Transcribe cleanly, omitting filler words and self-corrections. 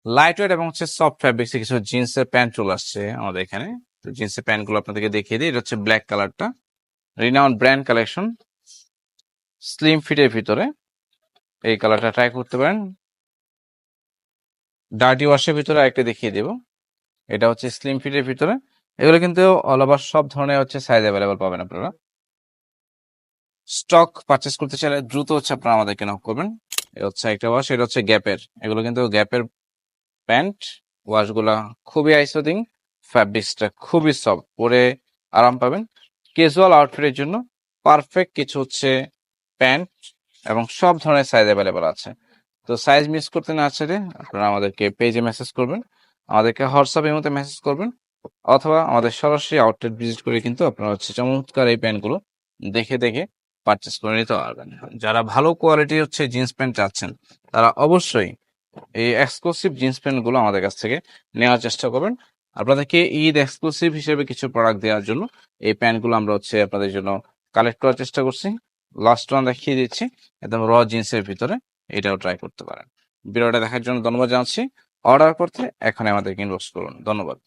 Light weight এবং হচ্ছে soft fabrics কিছু জিন্সের প্যান্ট চলে আসছে আমাদের এখানে। তো জিন্সের প্যান্ট গুলো আপনাদেরকে দেখিয়ে দিই। এটা হচ্ছে ব্ল্যাক কালারটা, রিনাউন্ড ব্র্যান্ড কালেকশন, স্লিম ফিটের ভিতরে। এই কালারটা ট্রাই করতে পারেন। ডার্টি ওয়াশের ভিতরে একটা দেখিয়ে দেব, এটা হচ্ছে স্লিম ফিটের ভিতরে। এগুলো কিন্তু অল ওভার সব ধরনের হচ্ছে সাইজ অ্যাভেলেবল পাবেন আপনারা। স্টক পারচেস করতে চাইলে দ্রুত হচ্ছে আপনারা আমাদেরকে নক করবেন। এটা হচ্ছে একটা ওয়াশ, এটা হচ্ছে গ্যাপের। এগুলো কিন্তু গ্যাপের প্যান্ট। ওয়াশগুলা খুবই আইসোদিং, ফ্যাব্রিক্সটা খুবই সফট, পরে আরাম পাবেন। ক্যাজুয়াল আউটফিটের জন্য পারফেক্ট কিছু হচ্ছে প্যান্ট, এবং সব ধরনের সাইজ অ্যাভেলেবল আছে। তো সাইজ মিস করতে না চাইলে আপনারা আমাদেরকে পেজে মেসেজ করবেন, আমাদেরকে হোয়াটসঅ্যাপের মধ্যে মেসেজ করবেন, অথবা আমাদের সরাসরি আউটলেট ভিজিট করে কিন্তু আপনারা হচ্ছে চমৎকার এই প্যান্টগুলো দেখে দেখে পারচেস করে নিতে পারবেন। যারা ভালো কোয়ালিটি হচ্ছে জিন্স প্যান্ট চাচ্ছেন, তারা অবশ্যই এই এক্সক্লুসিভ জিন্স প্যান্ট গুলো আমাদের কাছ থেকে নেওয়ার চেষ্টা করবেন। আপনাদেরকে ঈদ এক্সক্লুসিভ হিসেবে কিছু প্রোডাক্ট দেওয়ার জন্য এই প্যান্ট গুলো আমরা হচ্ছে আপনাদের জন্য কালেক্ট করার চেষ্টা করছি। লাস্ট ওয়ান দেখিয়ে দিচ্ছি, একদম র জিন্সের ভিতরে, এটাও ট্রাই করতে পারেন। ভিডিওটা দেখার জন্য ধন্যবাদ জানাচ্ছি। অর্ডার করতে এখন আমাদেরকে ইনবক্স করুন। ধন্যবাদ।